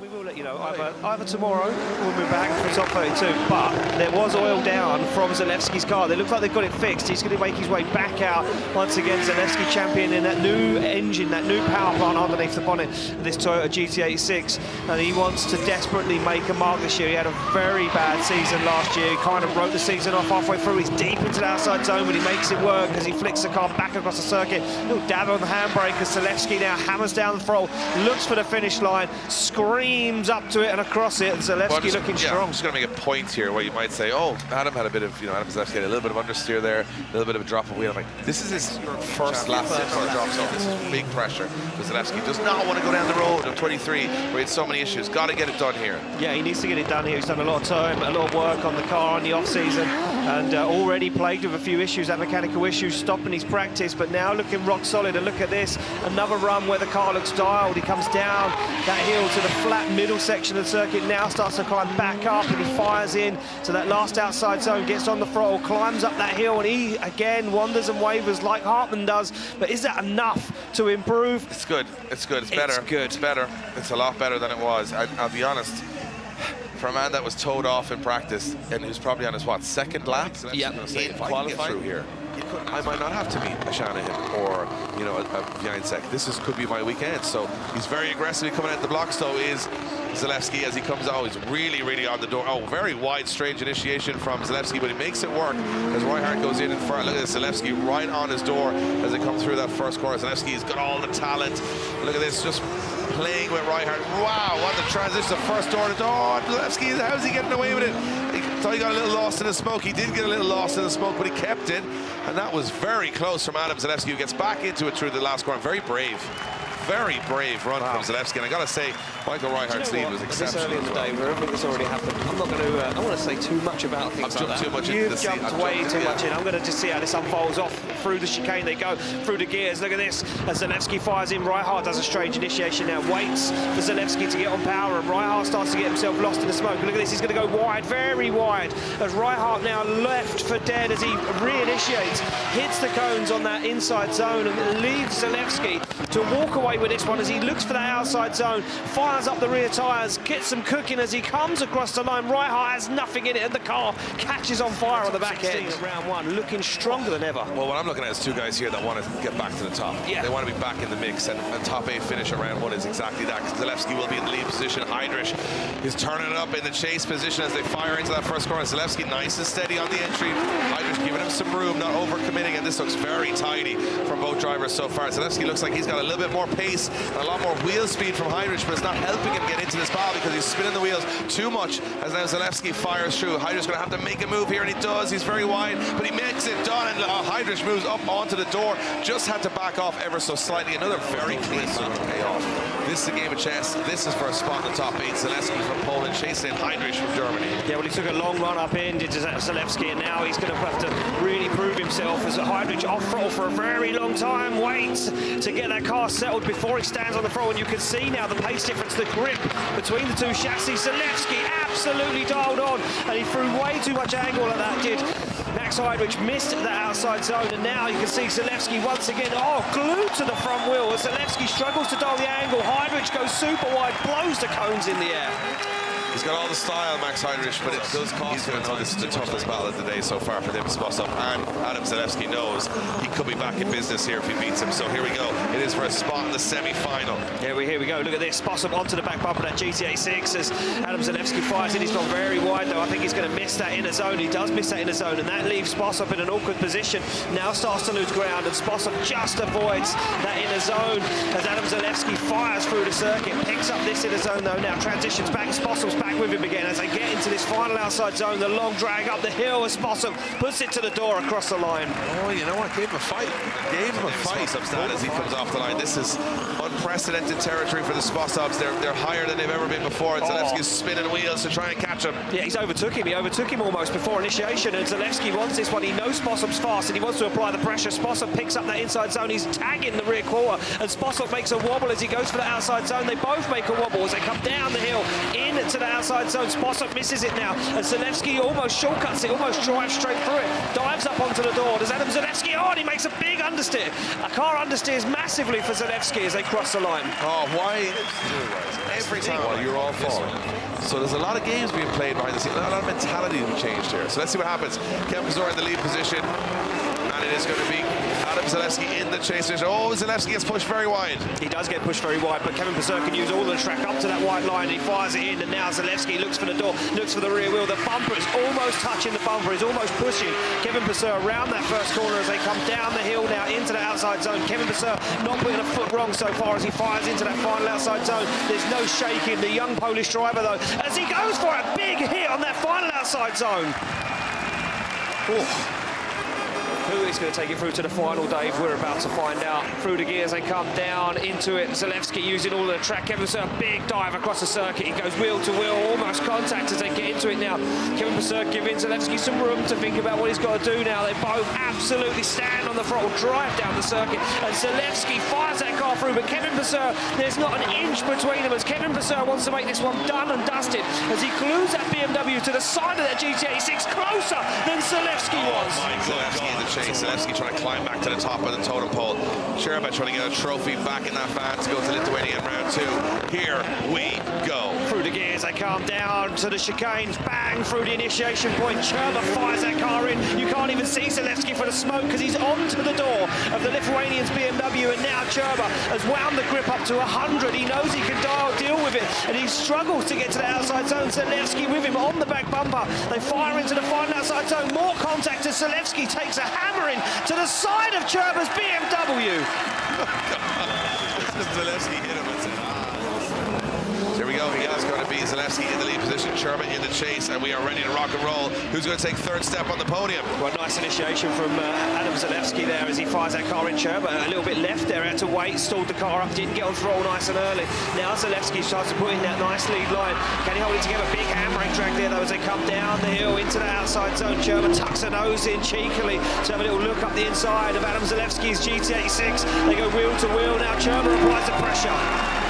We will let you know either tomorrow when we're back for top 32, but there was oil down from Zalewski's car. They look like they've got it fixed. He's going to make his way back out once again. Zalewski champion in that new engine, that new power plant underneath the bonnet of this Toyota GT86, and he wants to desperately make a mark this year. He had a very bad season last year. He kind of wrote the season off halfway through. He's deep into the outside zone, but he makes it work as he flicks the car back across the circuit. Little dab on the handbrake as Zalewski now hammers down the throttle, looks for the finish line, screams up to it and across it, and Zalewski looking strong. I'm just going to make a point here where you might say, oh, Adam had a bit of, Adam Zalewski had a little bit of understeer there, a little bit of a drop of wheel. I'm like, this is his first lap car drop, so this is big pressure. But Zalewski does not want to go down the road of 23 where he had so many issues. Got to get it done here. Yeah, he needs to get it done here. He's done a lot of time, a lot of work on the car in the off-season, and already plagued with a few issues, that mechanical issues, stopping his practice, but now looking rock solid. And look at this, another run where the car looks dialed. He comes down that hill to the flat middle section of the circuit, now starts to climb back up, and he fires in to that last outside zone, gets on the throttle, climbs up that hill, and he again wanders and wavers like Hartman does. But is that enough to improve? It's good. It's good. It's better. It's good. It's better. It's a lot better than it was. I'll be honest. For a man that was towed off in practice and who's probably on his second lap in qualifying here, I might not have to meet a Shanahan or a Viansek. This could be my weekend. So he's very aggressively coming at the blocks. So is Zalewski as he comes out. He's really, really on the door. Oh, very wide, strange initiation from Zalewski, but he makes it work as Reinhardt goes in front. Look at this, Zalewski right on his door as they come through that first corner. Zalewski's got all the talent. Look at this, just playing with Reinhardt. Wow, what the transition, the first door to door. Zalewski, how's he getting away with it? He thought he got a little lost in the smoke. He did get a little lost in the smoke, but he kept it. And that was very close from Adam Zalewski, who gets back into it through the last corner. Very brave run from Zalewski, and I gotta say, Michael Reinhardt's lead was exceptional. This early in the day, where everything that's already happened, I'm not going to. I don't want to say too much about things like that. You've jumped way too much in. I'm going to just see how this unfolds off through the chicane. They go through the gears. Look at this as Zalewski fires in. Reinhardt does a strange initiation now. Waits for Zalewski to get on power, and Reinhardt starts to get himself lost in the smoke. Look at this. He's going to go wide, very wide, as Reinhardt now left for dead as he re-initiates, hits the cones on that inside zone, and leaves Zalewski to walk away with this one as he looks for that outside zone, fires up the rear tyres, gets some cooking as he comes across the line. Reinhardt has nothing in it, and the car catches on fire on the back end. Round one, looking stronger than ever. Well, what I'm looking at is two guys here that want to get back to the top. Yeah. They want to be back in the mix, and top 8 finish at round one is exactly that. Zalewski will be in the lead position. Heidrich is turning it up in the chase position as they fire into that first corner. Zalewski nice and steady on the entry. Heidrich giving him some room, not overcommitting, and this looks very tidy from both drivers so far. Zalewski looks like he's got a little bit more pace and a lot more wheel speed from Heidrich, but it's not helping him get into this battle because he's spinning the wheels too much as now Zalewski fires through. Heidrich's going to have to make a move here, and he does. He's very wide, but he makes it done, and Heidrich moves up onto the door. Just had to back off ever so slightly. Another very clean payoff. This is a game of chess. This is for a spot in the top 8. Zalewski from Poland, chasing Heidrich from Germany. Yeah, well, he took a long run up in, did Zalewski, and now he's going to have to really prove himself as Heidrich off throttle for a very long time, waits to get that car settled before he stands on the throttle, and you can see now the pace difference, the grip between the two chassis. Zalewski absolutely dialed on, and he threw way too much angle at that, did Max Heidrich. Missed that outside zone, and now you can see Zalewski once again, glued to the front wheel as Zalewski struggles to dial the angle. Heidrich goes super wide, blows the cones in the air. He's got all the style, Max Heidrich, but it does cost him. This is the toughest battle of the day so far for them to spot up, and Adam Zalewski knows he could be back in business here if he beats him. So here we go. It is for a spot in the semi-final. Here we go. Look at this. Spots up onto the back bumper of that GT86 as Adam Zalewski fires in. He's gone very wide, though. I think he's going to miss that inner zone. He does miss that inner zone, and that leaves Spossop in an awkward position. Now starts to lose ground, and Spossop just avoids that inner zone as Adam Zalewski fires through the circuit. Picks up this inner zone, though. Now transitions back. Spossop's back with him again as they get into this final outside zone. The long drag up the hill as Spossop puts it to the door across the line. Oh, you know what? Gave him a fight. As he comes off the line. This is unprecedented territory for the Spotsobs. They're higher than they've ever been before. And Zalewski's spinning wheels to try and catch him. Yeah, he's overtook him. He overtook him almost before initiation, and Zalewski wants this one. He knows Spossop's fast, and he wants to apply the pressure. Spossop picks up that inside zone. He's tagging the rear quarter, and Spossop makes a wobble as he goes for the outside zone. They both make a wobble as they come down the hill into the outside outside zone. Spossop misses it now, and Zalewski almost shortcuts it, almost drives straight through it. Dives up onto the door. Does Adam Zalewski? Oh, and he makes a big understeer. A car understeers massively for Zalewski as they cross the line. Oh, why? Every time you're all falling. So there's a lot of games being played behind the scenes. A lot of mentality being changed here. So let's see what happens. Kevin Pazura in the lead position, and it is going to be Adam Zalewski in the chase. Oh, Zalewski gets pushed very wide. He does get pushed very wide, but Kevin Pazura can use all the track up to that wide line. He fires it in, and now Zalewski looks for the door, looks for the rear wheel. The bumper is almost touching the bumper. He's almost pushing Kevin Pazura around that first corner as they come down the hill now into the outside zone. Kevin Pazura not putting a foot wrong so far as he fires into that final outside zone. There's no shaking. The young Polish driver, though, as he goes for a big hit on that final outside zone. Ooh. Who is going to take it through to the final, Dave? We're about to find out. Through the gears, they come down into it. Zalewski using all the track. Kevin Pazura, big dive across the circuit. He goes wheel to wheel, almost contact as they get into it now. Kevin Pazura giving Zalewski some room to think about what he's got to do now. They both absolutely stand on the throttle, drive down the circuit, and Zalewski fires that car through, but Kevin Pazura, there's not an inch between them as Kevin Pazura wants to make this one done and dusted as he glues that BMW to the side of that GT86 closer than Zalewski was. Zalewski in the chase. Zalewski trying to climb back to the top of the totem pole. Cherba trying to get a trophy back in that van to go to Lithuania in round 2. Here we go. Through the gears, they come down to the chicanes, bang through the initiation point. Cherba fires that car in. You can't even see Zalewski for the smoke because he's onto the door of the Lithuanian's BMW, and now Cherba has wound the grip up to 100. He knows he can deal with it, and he struggles to get to the outside zone. Zalewski with him on the back bumper. They fire into the final outside zone. More contact as Zalewski takes a hammering to the side of Cherba's BMW. Zalewski hit him and said, Here we go. Again, it's going to be Zalewski in the lead position, Cherba in the chase, and we are ready to rock and roll. Who's going to take third step on the podium? Well, nice initiation from Adam Zalewski there as he fires that car in. Cherba a little bit left there, had to wait, stalled the car up, didn't get on throttle nice and early. Now Zalewski starts to put in that nice lead line. Can he hold it together? Big hammering drag there though as they come down the hill into the outside zone. Cherba tucks her nose in cheekily to have a little look up the inside of Adam Zalewski's GT86. They go wheel to wheel. Now Cherba applies the pressure.